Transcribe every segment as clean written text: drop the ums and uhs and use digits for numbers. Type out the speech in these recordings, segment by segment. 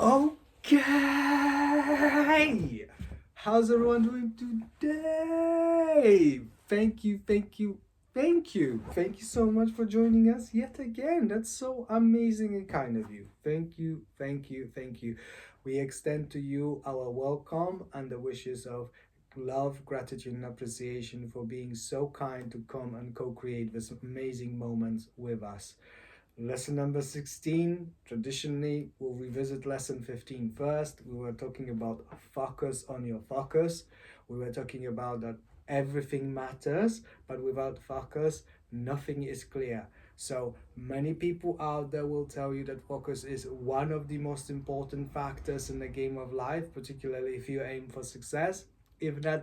Okay, how's everyone doing today? Thank you so much for joining us yet again. That's so amazing and kind of you. Thank you. We extend to you our welcome and the wishes of love, gratitude, and appreciation for being so kind to come and co-create this amazing moments with us. Lesson number 16, traditionally, we'll revisit lesson 15 first. We were talking about focus on your focus. We were talking about that everything matters, but without focus, nothing is clear. So many people out there will tell you that focus is one of the most important factors in the game of life, particularly if you aim for success, if not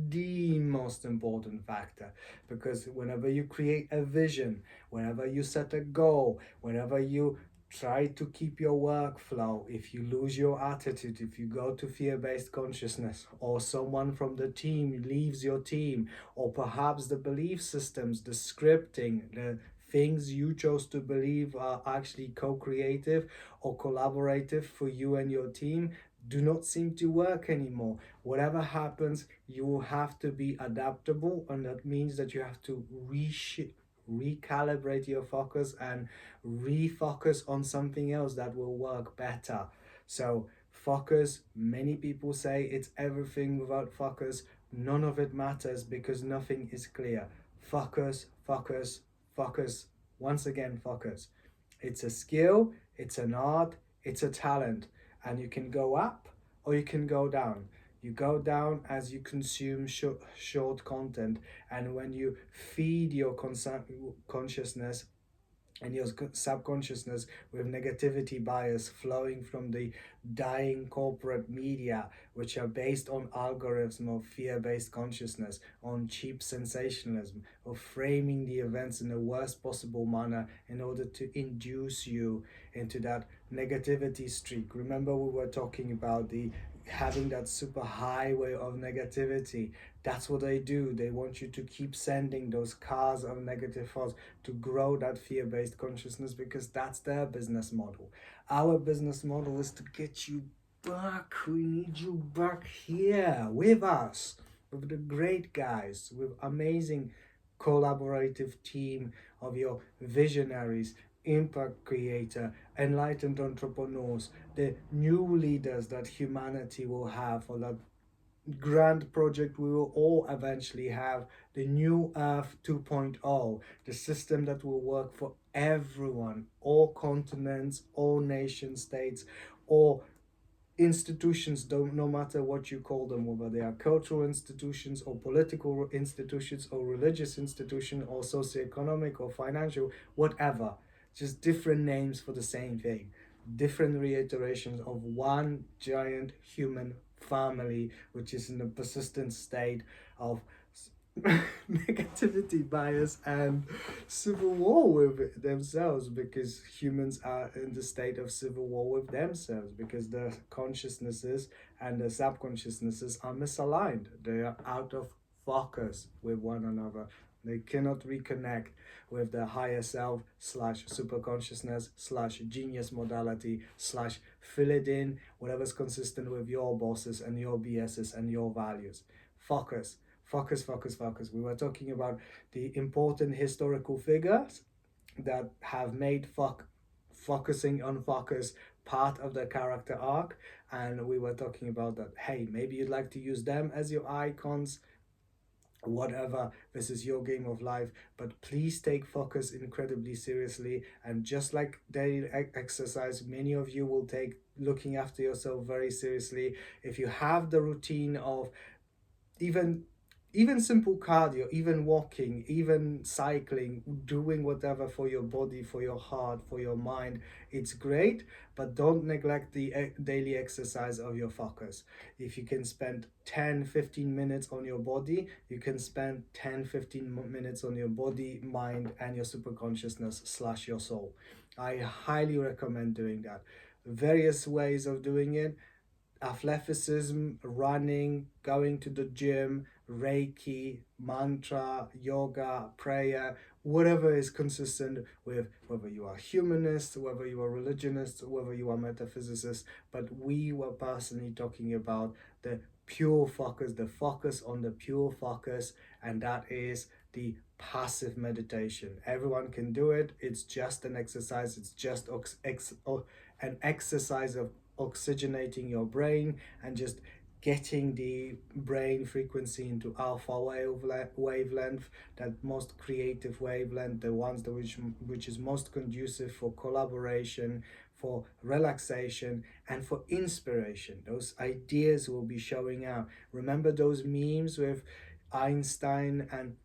the most important factor. Because whenever you create a vision, whenever you set a goal, whenever you try to keep your workflow, if you lose your attitude, if you go to fear-based consciousness, or someone from the team leaves your team, or perhaps the belief systems, the scripting, the things you chose to believe are actually co-creative or collaborative for you and your team do not seem to work anymore. Whatever happens, you will have to be adaptable, and that means that you have to recalibrate your focus and refocus on something else that will work better. So focus, many people say it's everything. Without focus, none of it matters because nothing is clear. Focus. Once again, focus. It's a skill, it's an art, it's a talent, and you can go up or you can go down. You go down as you consume short content, and when you feed your consciousness and your subconsciousness with negativity bias flowing from the dying corporate media, which are based on algorithms of fear-based consciousness, on cheap sensationalism, of framing the events in the worst possible manner in order to induce you into that negativity streak. Remember, we were talking about the having that super highway of negativity. That's what they do. They want you to keep sending those cars of negative thoughts to grow that fear-based consciousness, because that's their business model. Our business model is to get you back. We need you back here with us, with the great guys, with amazing collaborative team of your visionaries, impact creator, enlightened entrepreneurs, the new leaders that humanity will have, for that grand project we will all eventually have, the new Earth 2.0, the system that will work for everyone, all continents, all nation states, all institutions, don't, no matter what you call them, whether they are cultural institutions or political institutions or religious institution or socioeconomic or financial, whatever, just different names for the same thing, different reiterations of one giant human family, which is in a persistent state of negativity bias and civil war with themselves, because humans are in the state of civil war with themselves, because their consciousnesses and their subconsciousnesses are misaligned. They are out of focus with one another. They cannot reconnect with their higher self slash super consciousness slash genius modality slash fill it in, whatever's consistent with your bosses and your BSs and your values. Focus. We were talking about the important historical figures that have made focusing on focus part of the character arc, and we were talking about that. Hey, maybe you'd like to use them as your icons, whatever, this is your game of life, but please take focus incredibly seriously. And just like daily exercise, many of you will take looking after yourself very seriously. If you have the routine of even simple cardio, even walking, even cycling, doing whatever for your body, for your heart, for your mind, it's great, but don't neglect the daily exercise of your focus. If you can spend 10-15 minutes on your body, you can spend 10-15 minutes on your body, mind, and your super consciousness slash your soul. I highly recommend doing that. Various ways of doing it: athleticism, running, going to the gym, Reiki, mantra, yoga, prayer, whatever is consistent with whether you are humanist, whether you are religionist, whether you are metaphysicist. But we were personally talking about the pure focus, the focus on the pure focus, and that is the passive meditation. Everyone can do it. It's just an exercise. It's just an exercise of oxygenating your brain and just getting the brain frequency into alpha wavelength, that most creative wavelength, the ones that which is most conducive for collaboration, for relaxation, and for inspiration. Those ideas will be showing out. Remember those memes with Einstein and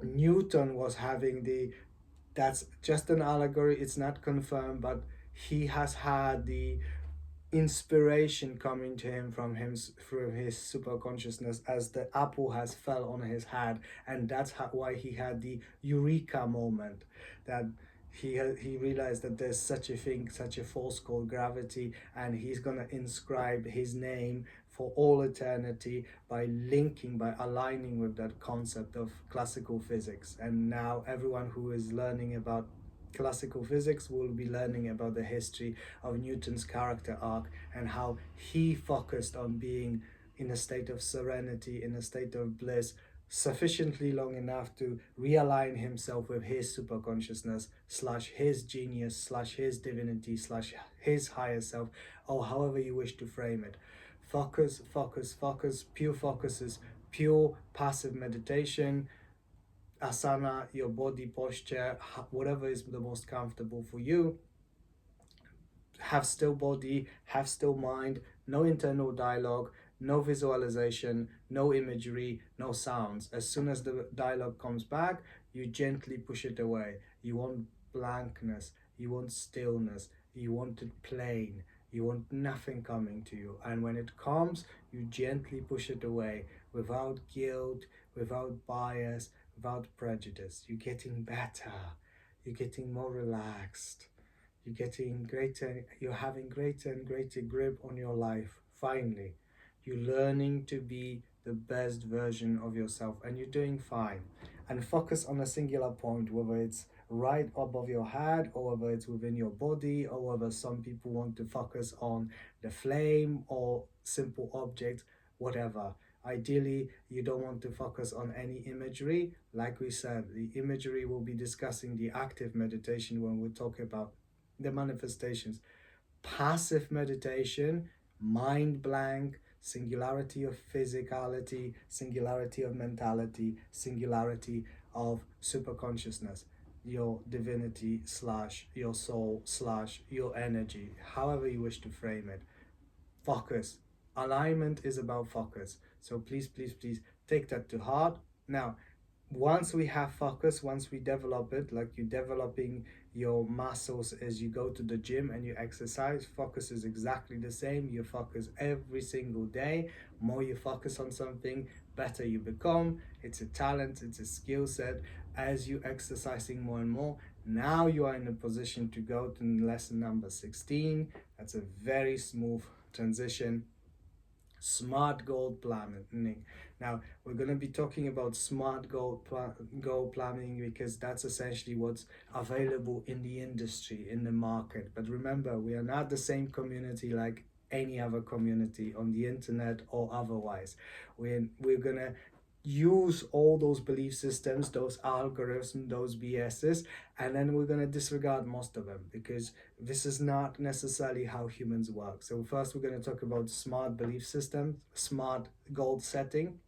Newton was having the, that's just an allegory, it's not confirmed, but he has had the inspiration coming to him from him through his super consciousness as the apple has fell on his head, and that's why he had the eureka moment, that he realized that there's such a thing, such a force called gravity, and he's gonna inscribe his name for all eternity by linking, by aligning with that concept of classical physics. And now everyone who is learning about classical physics will be learning about the history of Newton's character arc and how he focused on being in a state of serenity, in a state of bliss, sufficiently long enough to realign himself with his superconsciousness slash his genius slash his divinity slash his higher self, or however you wish to frame it. Focus, focus, focus. Pure focus is pure passive meditation. Asana, your body posture, whatever is the most comfortable for you. Have still body, have still mind, no internal dialogue, no visualization, no imagery, no sounds. As soon as the dialogue comes back, you gently push it away. You want blankness, you want stillness, you want it plain, you want nothing coming to you. And when it comes, you gently push it away without guilt, without bias, without prejudice. You're getting better, you're getting more relaxed, you're getting greater, you're having greater and greater grip on your life. Finally, you're learning to be the best version of yourself, and you're doing fine. And focus on a singular point, whether it's right above your head or whether it's within your body, or whether some people want to focus on the flame or simple objects, whatever. Ideally, you don't want to focus on any imagery. Like we said, the imagery will be discussing the active meditation when we talk about the manifestations. Passive meditation, mind blank, singularity of physicality, singularity of mentality, singularity of superconsciousness, your divinity slash your soul slash your energy, however you wish to frame it. Focus. Alignment is about focus. So please, please, please take that to heart. Now, once we have focus, once we develop it, like you're developing your muscles as you go to the gym and you exercise, focus is exactly the same. You focus every single day. More you focus on something, better you become. It's a talent, it's a skill set. As you exercising more and more, now you are in a position to go to lesson number 16. That's a very smooth transition. Smart goal planning. Now we're going to be talking about smart goal planning because that's essentially what's available in the industry, in the market. But remember, we are not the same community like any other community on the internet or otherwise. We're going to use all those belief systems, those algorithms, those BSs, and then we're going to disregard most of them because this is not necessarily how humans work. So first we're going to talk about smart belief systems, smart goal setting,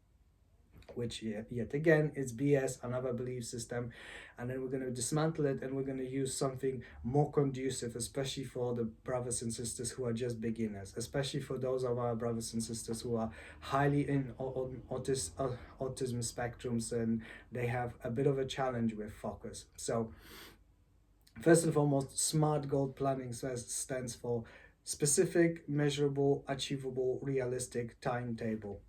which yet again is BS, another belief system, and then we're going to dismantle it and we're going to use something more conducive, especially for the brothers and sisters who are just beginners, especially for those of our brothers and sisters who are highly in autism spectrums and they have a bit of a challenge with focus. So first and foremost, SMART goal planning stands for specific, measurable, achievable, realistic timetable.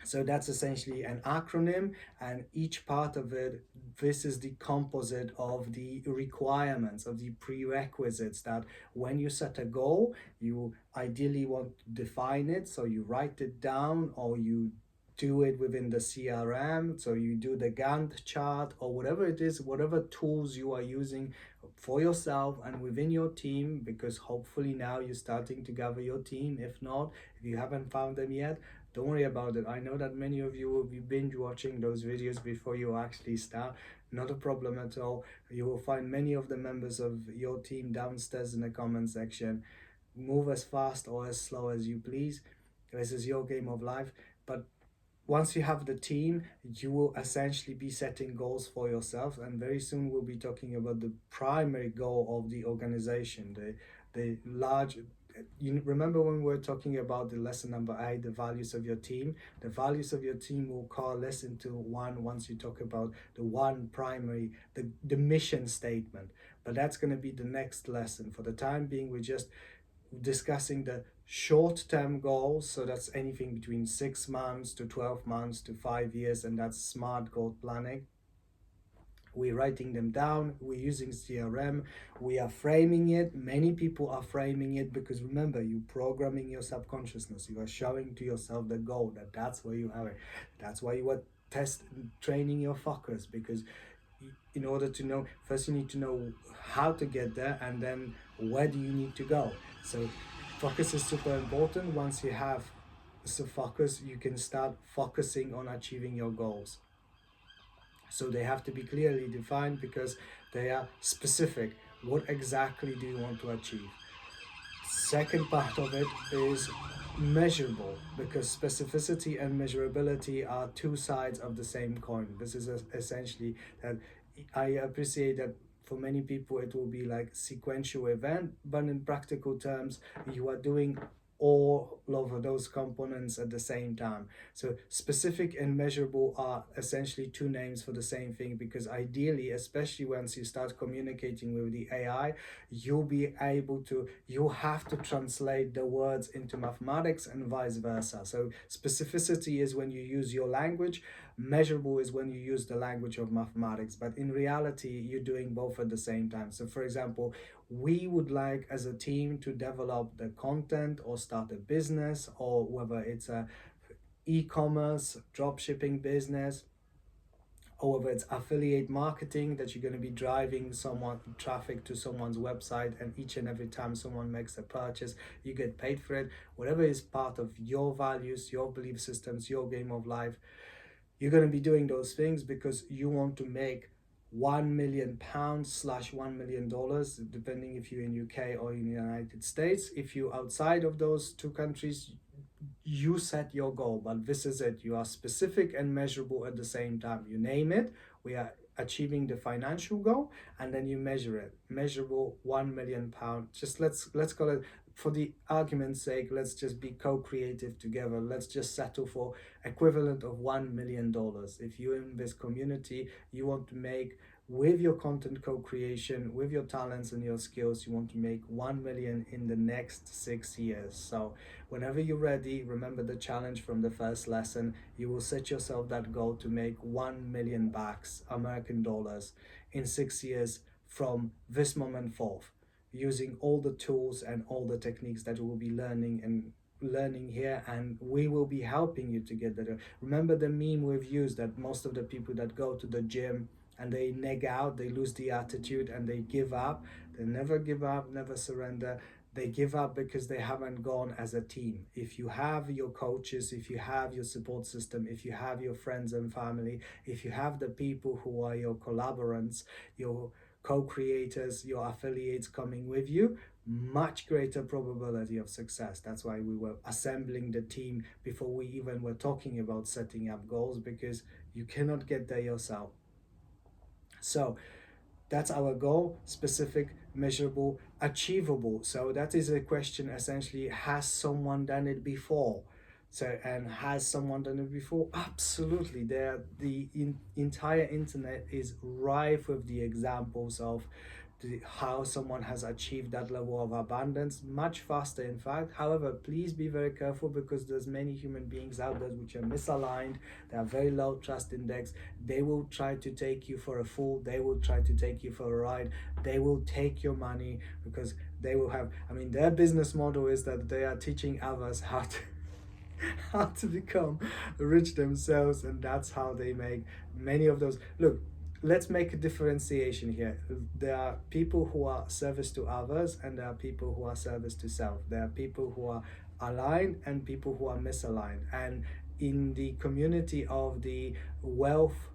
So that's essentially an acronym, and each part of it, this is the composite of the requirements, of the prerequisites that when you set a goal, you ideally want to define it. So you write it down or you do it within the CRM. So you do the Gantt chart or whatever it is, whatever tools you are using for yourself and within your team, because hopefully now you're starting to gather your team. If not, if you haven't found them yet, don't worry about it. I know that many of you will be binge watching those videos before you actually start. Not a problem at all. You will find many of the members of your team downstairs in the comment section. Move as fast or as slow as you please. This is your game of life. But once you have the team, you will essentially be setting goals for yourself, and very soon we'll be talking about the primary goal of the organization, the large. You remember when we were talking about the lesson number 8, the values of your team? The values of your team will coalesce into one once you talk about the one primary, the mission statement. But that's going to be the next lesson. For the time being, we're just discussing the short-term goals. So that's anything between 6 months to 12 months to 5 years, and that's smart goal planning. We're writing them down, we're using CRM, we are framing it. Many people are framing it because remember, you're programming your subconsciousness. You are showing to yourself the goal, that's where you have it. That's why you are training your focus, because in order to know, first you need to know how to get there, and then where do you need to go. So focus is super important. Once you have the focus, you can start focusing on achieving your goals. So they have to be clearly defined because they are specific. What exactly do you want to achieve? Second part of it is measurable, because specificity and measurability are two sides of the same coin. This is essentially that I appreciate that for many people it will be like sequential event, but in practical terms you are doing all of those components at the same time. So specific and measurable are essentially two names for the same thing, because ideally, especially once you start communicating with the AI, you'll be able to, you have to translate the words into mathematics and vice versa. So specificity is when you use your language, measurable is when you use the language of mathematics, but in reality you're doing both at the same time. So for example, we would like as a team to develop the content or start a business, or whether it's a e-commerce drop shipping business, or whether it's affiliate marketing, that you're going to be driving someone traffic to someone's website, and each and every time someone makes a purchase you get paid for it. Whatever is part of your values, your belief systems, your game of life, you're going to be doing those things because you want to make £1 million / $1 million, depending if you're in UK or in the United States. If you're outside of those two countries, you set your goal, but this is it. You are specific and measurable at the same time. You name it, we are achieving the financial goal, and then you measure it. Measurable, £1 million. Just let's call it, for the argument's sake, let's just be co-creative together. Let's just settle for equivalent of $1 million. If you're in this community, you want to make, with your content co-creation, with your talents and your skills, you want to make 1 million in the next 6 years. So whenever you're ready, remember the challenge from the first lesson. You will set yourself that goal to make 1 million bucks, American dollars, in 6 years from this moment forth, using all the tools and all the techniques that you will be learning here, and we will be helping you to get there. Remember the meme we've used, that most of the people that go to the gym and they neg out, they lose the attitude and they give up. They never give up, never surrender. They give up because they haven't gone as a team. If you have your coaches, if you have your support system, if you have your friends and family, if you have the people who are your collaborators, your co-creators, your affiliates coming with you, much greater probability of success. That's why we were assembling the team before we even were talking about setting up goals, because you cannot get there yourself. So that's our goal: specific, measurable, achievable. So that is a question essentially, has someone done it before? So, and has someone done it before? Absolutely. The entire internet is rife with the examples of how someone has achieved that level of abundance much faster, in fact. However, please be very careful, because there's many human beings out there which are misaligned. They are very low trust index. They will try to take you for a fool. They will try to take you for a ride. They will take your money, because they will have, I mean, their business model is that they are teaching others how to how to become rich themselves, and that's how they make many of those. Look, let's make a differentiation here. There are people who are service to others, and there are people who are service to self. There are people who are aligned and people who are misaligned. And in the community of the wealth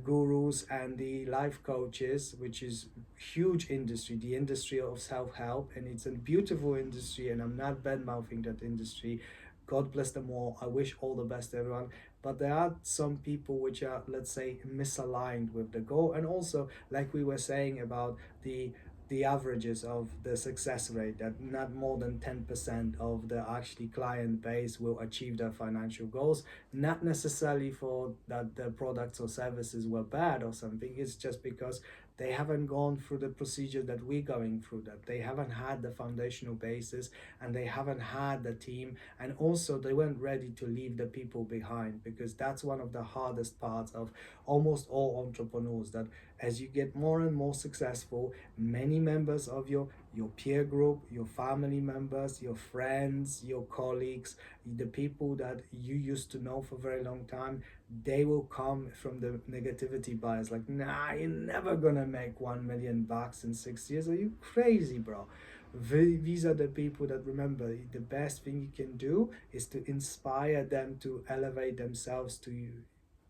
gurus and the life coaches, which is huge industry, the industry of self-help, and it's a beautiful industry, and I'm not bad mouthing that industry. God bless them all. I wish all the best to everyone. But there are some people which are, let's say, misaligned with the goal. And also, like we were saying about the averages of the success rate, that not more than 10% of the actually client base will achieve their financial goals. Not necessarily for that the products or services were bad or something. It's just because they haven't gone through the procedure that we're going through, that they haven't had the foundational basis, and they haven't had the team, and also they weren't ready to leave the people behind, because that's one of the hardest parts of almost all entrepreneurs, that as you get more and more successful, many members of your peer group, your family members, your friends, your colleagues, the people that you used to know for a very long time, they will come from the negativity bias, like, nah, you're never gonna make 1 million bucks in 6 years. Are you crazy, bro? These are the people that, remember, the best thing you can do is to inspire them to elevate themselves to you,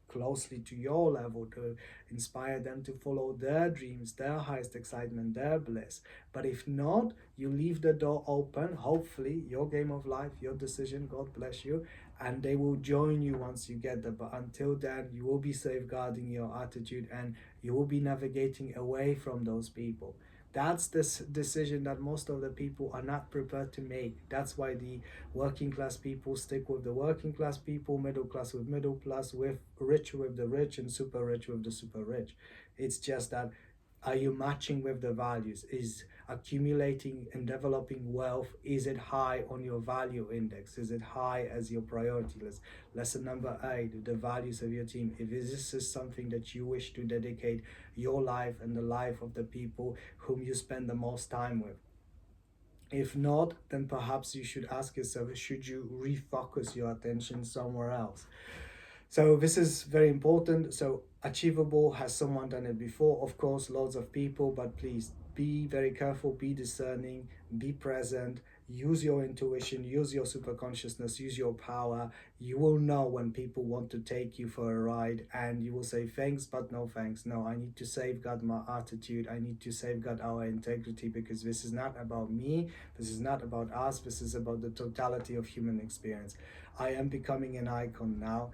closely to your level, to inspire them to follow their dreams, their highest excitement, their bliss. But if not, you leave the door open, hopefully, your game of life, your decision, God bless you, and they will join you once you get there. But until then, you will be safeguarding your attitude, and you will be navigating away from those people. That's this decision that most of the people are not prepared to make. That's why the working class people stick with the working class people, middle class with middle class, with rich with the rich, and super rich with the super rich. It's just that, are you matching with the values? Is accumulating and developing wealth, is it high on your value index? Is it high as your priority list? Lesson number 8, the values of your team. If this is something that you wish to dedicate your life and the life of the people whom you spend the most time with. If not, then perhaps you should ask yourself, should you refocus your attention somewhere else? So this is very important. So achievable, has someone done it before? Of course, loads of people, but please be very careful, be discerning, be present, use your intuition, use your super consciousness, use your power. You will know when people want to take you for a ride, and you will say thanks, but no thanks. No, I need to safeguard my attitude. I need to safeguard our integrity, because this is not about me. This is not about us. This is about the totality of human experience. I am becoming an icon now.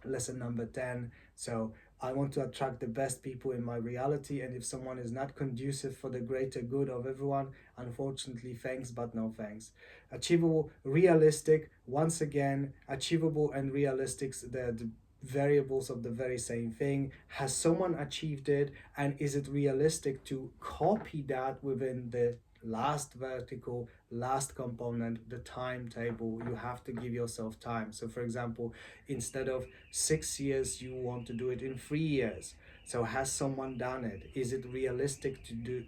Lesson number 10. So I want to attract the best people in my reality, and if someone is not conducive for the greater good of everyone, unfortunately, thanks but no thanks. Achievable, realistic. Once again, achievable and realistic, the variables of the very same thing. Has someone achieved it, and is it realistic to copy that within the last vertical, last component, the timetable? You have to give yourself time. So for example, instead of 6 years, you want to do it in 3 years. So has someone done it? Is it realistic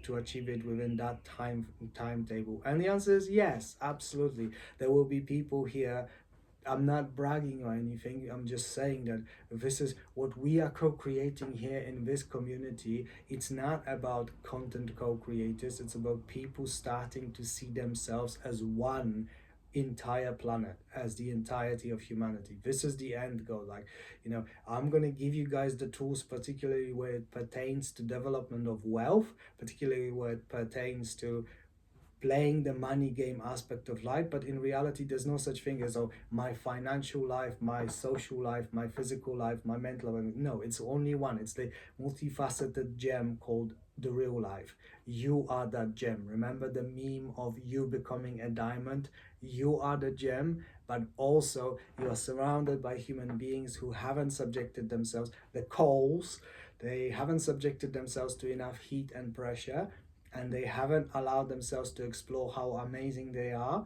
to achieve it within that timetable? And the answer is yes, absolutely. There will be people here. I'm not bragging or anything. I'm just saying that this is what we are co-creating here in this community. It's not about content co-creators. It's about people starting to see themselves as one entire planet, as the entirety of humanity. This is the end goal. Like, I'm going to give you guys the tools, particularly where it pertains to development of wealth, particularly where it pertains to playing the money game aspect of life. But in reality, there's no such thing as, oh, my financial life, my social life, my physical life, my mental life. No, it's only one. It's the multifaceted gem called the real life. You are that gem. Remember the meme of you becoming a diamond? You are the gem, but also you are surrounded by human beings who haven't subjected themselves, the coals, they haven't subjected themselves to enough heat and pressure, and they haven't allowed themselves to explore how amazing they are.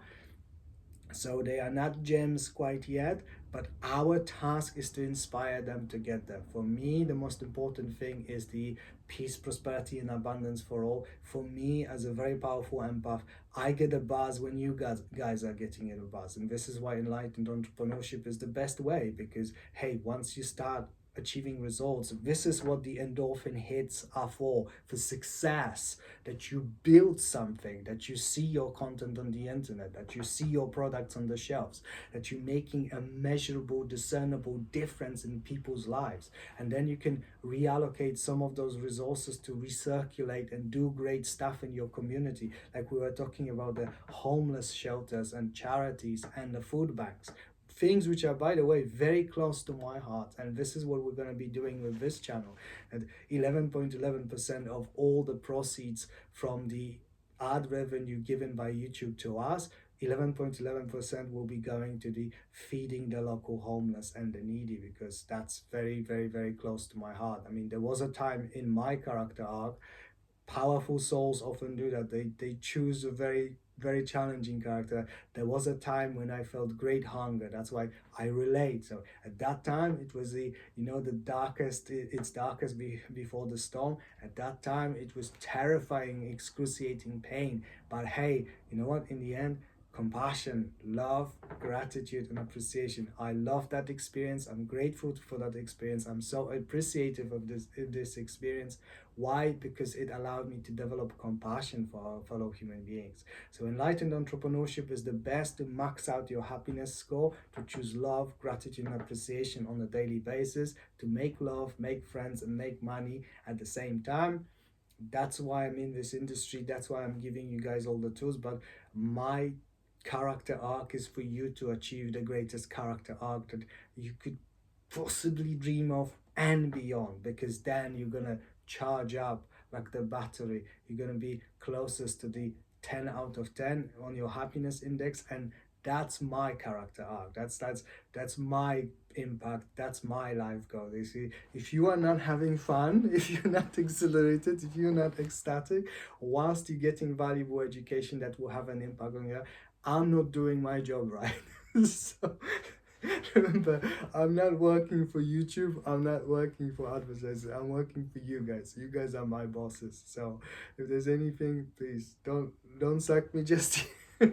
So they are not gems quite yet, but our task is to inspire them to get there. For me, the most important thing is the peace, prosperity, and abundance for all. For me, as a very powerful empath, I get a buzz when you guys are getting a buzz. And this is why enlightened entrepreneurship is the best way, because, hey, once you start achieving results, this is what the endorphin hits are for success, that you build something, that you see your content on the internet, that you see your products on the shelves, that you're making a measurable, discernible difference in people's lives. And then you can reallocate some of those resources to recirculate and do great stuff in your community. Like we were talking about the homeless shelters and charities and the food banks, things which are, by the way, very close to my heart. And this is what we're going to be doing with this channel. And 11.11% of all the proceeds from the ad revenue given by YouTube to us, 11.11% will be going to the feeding the local homeless and the needy, because that's very, very, very close to my heart. I mean, there was a time in my character arc, powerful souls often do that. They choose a very, very challenging character. There was a time when I felt great hunger. That's why I relate. So at that time, it was the, the darkest, it's darkest before the storm. At that time, it was terrifying, excruciating pain. But hey, you know what? In the end, compassion, love, gratitude, and appreciation. I love that experience. I'm grateful for that experience. I'm so appreciative of this experience. Why? Because it allowed me to develop compassion for our fellow human beings. So enlightened entrepreneurship is the best to max out your happiness score, to choose love, gratitude, and appreciation on a daily basis, to make love, make friends, and make money at the same time. That's why I'm in this industry. That's why I'm giving you guys all the tools. But my character arc is for you to achieve the greatest character arc that you could possibly dream of and beyond, because then you're gonna charge up like the battery. You're gonna be closest to the 10 out of 10 on your happiness index. And that's my character arc. That's my impact. That's my life goal. You see, if you are not having fun, if you're not exhilarated, if you're not ecstatic whilst you're getting valuable education that will have an impact on you, I'm not doing my job right. So remember, I'm not working for YouTube. I'm not working for advertisers. I'm working for you guys. You guys are my bosses. So if there's anything, please don't sack me just yet.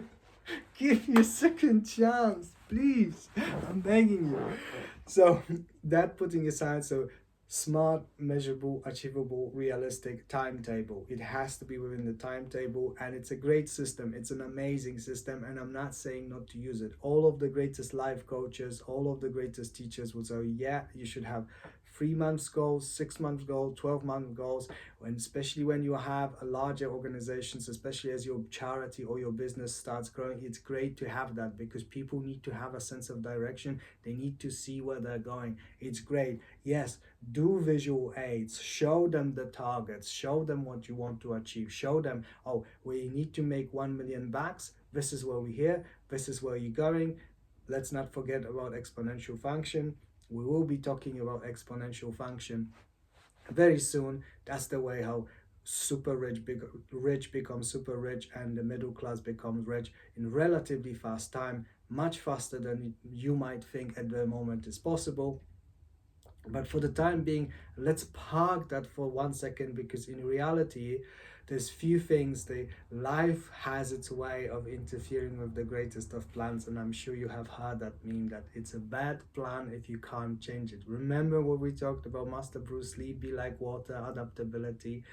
Give me a second chance, please. I'm begging you. So that putting aside, so smart, measurable, achievable, realistic timetable. It has to be within the timetable, and it's a great system. It's an amazing system, and I'm not saying not to use it. All of the greatest life coaches, all of the greatest teachers will say, yeah, you should have 3 months goals, 6 months goals, 12-month goals. And especially when you have a larger organizations, especially as your charity or your business starts growing, it's great to have that, because people need to have a sense of direction. They need to see where they're going. It's great. Yes, do visual aids, show them the targets, show them what you want to achieve, show them, oh, we need to make 1 million bucks. This is where we're here. This is where you're going. Let's not forget about exponential function. We will be talking about exponential function very soon. That's the way how super rich becomes super rich, and the middle class becomes rich in relatively fast time, much faster than you might think at the moment is possible. But for the time being, let's park that for 1 second, because in reality, there's few things. The life has its way of interfering with the greatest of plans, and I'm sure you have heard that meme that it's a bad plan if you can't change it. Remember what we talked about, Master Bruce Lee, be like water, adaptability.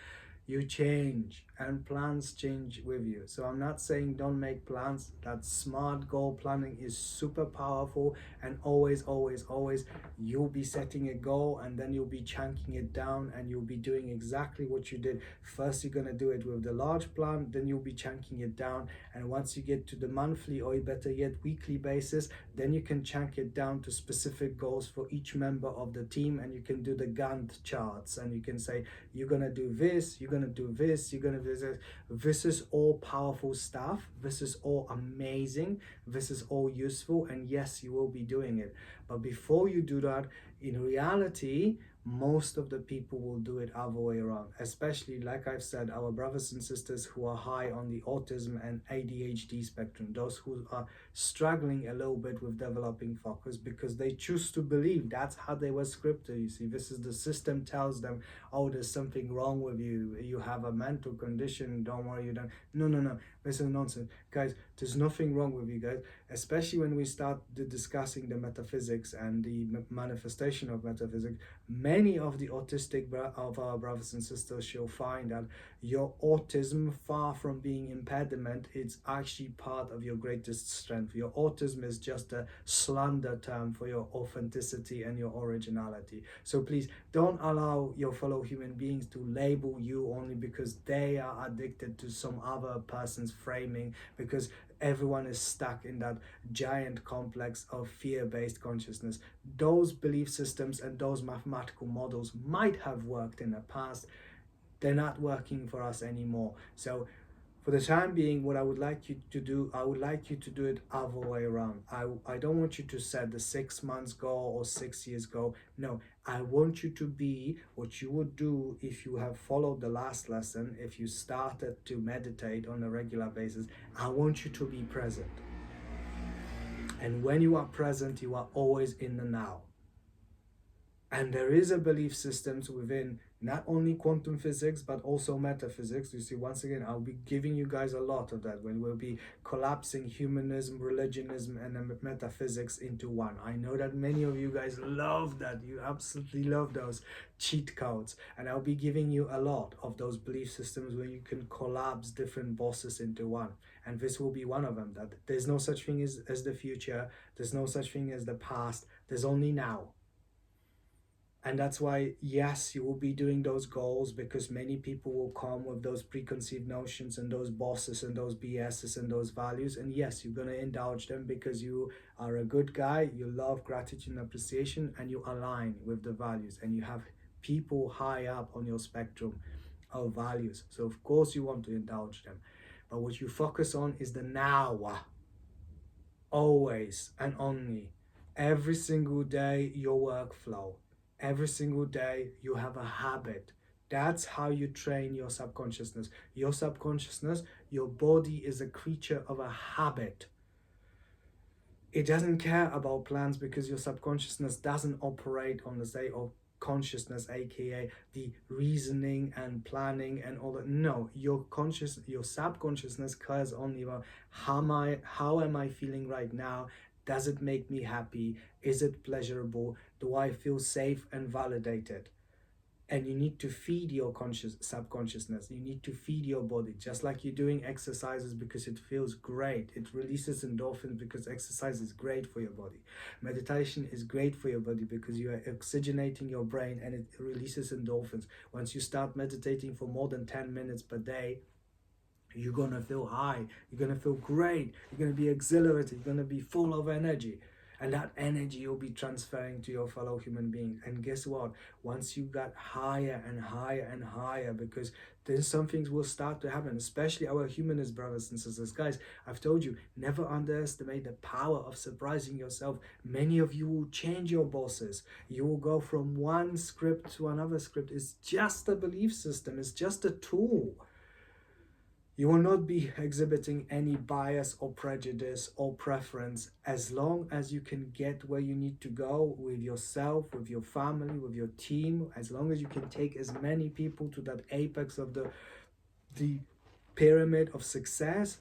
You change, and plans change with you. So I'm not saying don't make plans. That smart goal planning is super powerful, and always, always, always you'll be setting a goal, and then you'll be chunking it down, and you'll be doing exactly what you did. First you're going to do it with the large plan, then you'll be chunking it down, and once you get to the monthly, or better yet weekly basis, then you can chunk it down to specific goals for each member of the team, and you can do the Gantt charts, and you can say, you're going to do this, you're going to do this, you're going to do this. This is all powerful stuff. This is all amazing. This is all useful, and yes, you will be doing it. But before you do that, in reality, most of the people will do it other way around, especially, like I've said, our brothers and sisters who are high on the autism and ADHD spectrum, those who are struggling a little bit with developing focus because they choose to believe that's how they were scripted. You see, this is the system tells them, oh, there's something wrong with you, you have a mental condition, don't worry, you don't. No, this is nonsense, guys. There's nothing wrong with you guys, especially when we start discussing the metaphysics and the manifestation of metaphysics. Many of the autistic of our brothers and sisters shall find that your autism, far from being impediment, it's actually part of your greatest strength. Your autism is just a slander term for your authenticity and your originality. So please don't allow your fellow human beings to label you only because they are addicted to some other person's framing, because everyone is stuck in that giant complex of fear-based consciousness. Those belief systems and those mathematical models might have worked in the past. They're not working for us anymore. So for the time being, what I would like you to do, I would like you to do it other way around. I don't want you to set the 6 months goal or 6 years goal. No, I want you to be what you would do if you have followed the last lesson, if you started to meditate on a regular basis. I want you to be present. And when you are present, you are always in the now. And there is a belief systems within not only quantum physics, but also metaphysics. You see, once again, I'll be giving you guys a lot of that when we'll be collapsing humanism, religionism, and metaphysics into one. I know that many of you guys love that. You absolutely love those cheat codes. And I'll be giving you a lot of those belief systems where you can collapse different bosses into one. And this will be one of them, that there's no such thing as the future. There's no such thing as the past. There's only now. And that's why, yes, you will be doing those goals, because many people will come with those preconceived notions and those bosses and those BSs and those values. And yes, you're going to indulge them because you are a good guy, you love gratitude and appreciation, and you align with the values. And you have people high up on your spectrum of values. So of course you want to indulge them. But what you focus on is the now. Always and only. Every single day, your workflow. Every single day you have a habit. That's how you train your subconsciousness. Your subconsciousness, your body is a creature of a habit. It doesn't care about plans because your subconsciousness doesn't operate on the state of consciousness, aka the reasoning and planning and all that. No, your subconsciousness cares only about how am I feeling right now? Does it make me happy? Is it pleasurable? Do I feel safe and validated? And you need to feed your subconsciousness. You need to feed your body, just like you're doing exercises because it feels great. It releases endorphins because exercise is great for your body. Meditation is great for your body because you are oxygenating your brain and it releases endorphins. Once you start meditating for more than 10 minutes per day, you're going to feel high. You're going to feel great. You're going to be exhilarated. You're going to be full of energy. And that energy you'll be transferring to your fellow human beings. And guess what? Once you got higher and higher and higher, because then some things will start to happen, especially our humanist brothers and sisters. Guys, I've told you, never underestimate the power of surprising yourself. Many of you will change your bosses. You will go from one script to another script. It's just a belief system. It's just a tool. You will not be exhibiting any bias or prejudice or preference as long as you can get where you need to go with yourself, with your family, with your team, as long as you can take as many people to that apex of the pyramid of success.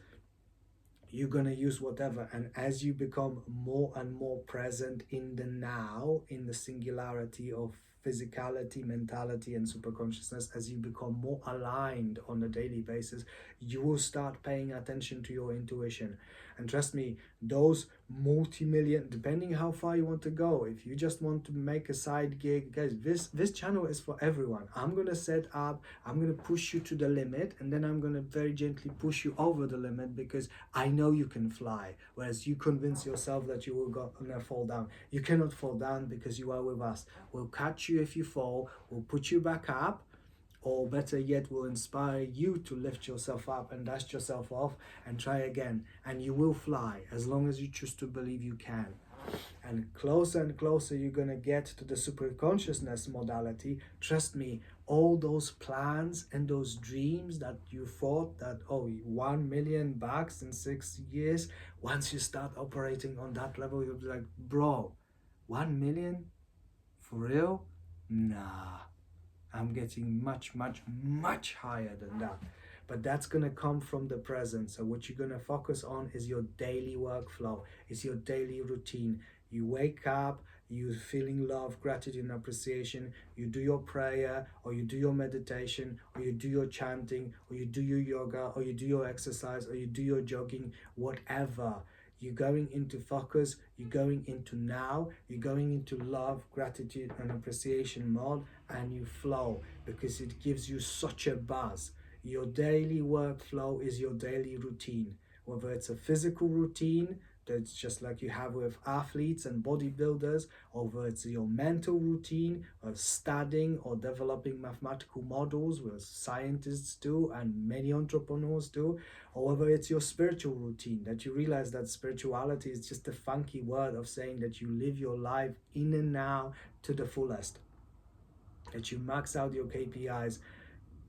You're going to use whatever. And as you become more and more present in the now, in the singularity of physicality, mentality, and superconsciousness, as you become more aligned on a daily basis, you will start paying attention to your intuition. And trust me, those multi-million, depending how far you want to go, if you just want to make a side gig, guys, this channel is for everyone. I'm going to set up, I'm going to push you to the limit, and then I'm going to very gently push you over the limit, because I know you can fly, whereas you convince yourself that you will gonna fall down. You cannot fall down because you are with us. We'll catch you if you fall, we'll put you back up, or better yet, will inspire you to lift yourself up and dust yourself off and try again. And you will fly as long as you choose to believe you can. And closer you're going to get to the superconsciousness modality. Trust me, all those plans and those dreams that you thought that, oh, 1 million bucks in 6 years, once you start operating on that level, you'll be like, bro, 1 million? For real? Nah, I'm getting much higher than that. But that's going to come from the present. So what you're going to focus on is your daily workflow, is your daily routine. You wake up, you feeling love, gratitude, and appreciation. You do your prayer, or you do your meditation, or you do your chanting, or you do your yoga, or you do your exercise, or you do your jogging, whatever. You're going into focus, you're going into now, you're going into love, gratitude, and appreciation mode, and you flow because it gives you such a buzz. Your daily workflow is your daily routine, whether it's a physical routine that's just like you have with athletes and bodybuilders, or whether it's your mental routine of studying or developing mathematical models, where scientists do and many entrepreneurs do, or whether it's your spiritual routine, that you realize that spirituality is just a funky word of saying that you live your life in and now to the fullest, that you max out your KPIs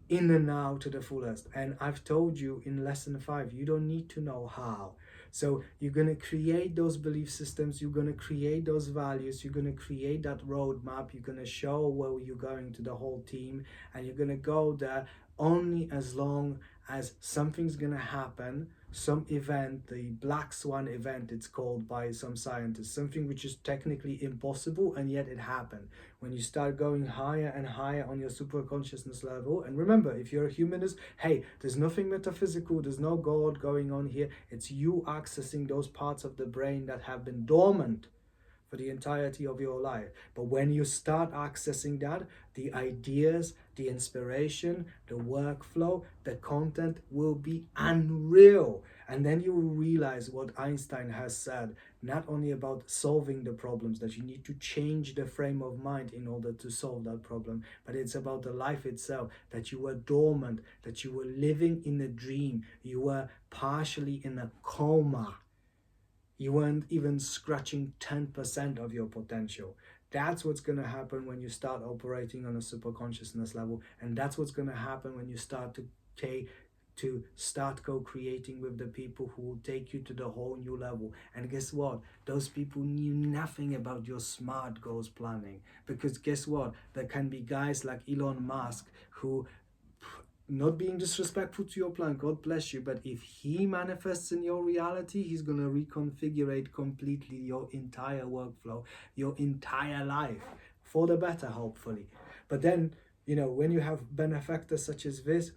in and now to the fullest. And I've told you in lesson 5, you don't need to know how. So you're going to create those belief systems, you're going to create those values, you're going to create that roadmap, you're going to show where you're going to the whole team, and you're going to go there only as long as something's going to happen, some event, the black swan event it's called by some scientists, something which is technically impossible and yet it happened. When you start going higher and higher on your super consciousness level, and remember, if you're a humanist, hey, there's nothing metaphysical, there's no God going on here, it's you accessing those parts of the brain that have been dormant for the entirety of your life. But when you start accessing that, the ideas, the inspiration, the workflow, the content will be unreal. And then you will realize what Einstein has said, not only about solving the problems, that you need to change the frame of mind in order to solve that problem, but it's about the life itself, that you were dormant, that you were living in a dream, you were partially in a coma. You weren't even scratching 10% of your potential. That's what's going to happen when you start operating on a super consciousness level. And that's what's going to happen when you start to start co-creating with the people who will take you to the whole new level. And guess what? Those people knew nothing about your SMART goals planning. Because guess what? There can be guys like Elon Musk who, not being disrespectful to your plan, God bless you, but if he manifests in your reality, he's going to reconfigure completely your entire workflow, your entire life, for the better, hopefully. But then, when you have benefactors such as this,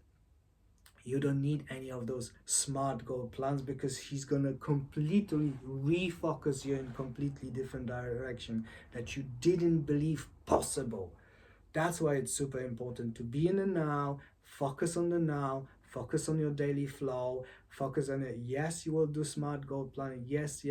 you don't need any of those SMART goal plans, because he's going to completely refocus you in completely different direction that you didn't believe possible. That's why it's super important to be in the now, focus on the now, focus on your daily flow, focus on it. Yes, you will do SMART goal planning. Yes,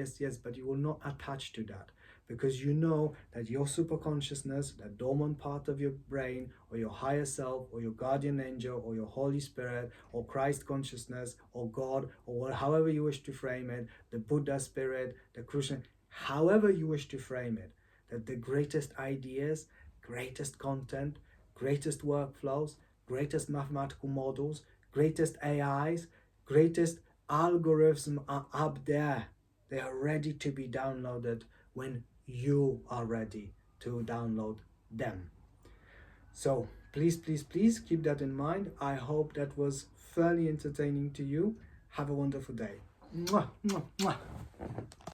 but you will not attach to that, because you know that your super consciousness, that dormant part of your brain, or your higher self, or your guardian angel, or your Holy Spirit, or Christ consciousness, or God, or however you wish to frame it, the Buddha spirit, the Krishna, however you wish to frame it, that the greatest ideas, greatest content, greatest workflows, greatest mathematical models, greatest AIs, greatest algorithms are up there. They are ready to be downloaded when you are ready to download them. So please keep that in mind. I hope that was fairly entertaining to you. Have a wonderful day. Mwah, mwah, mwah.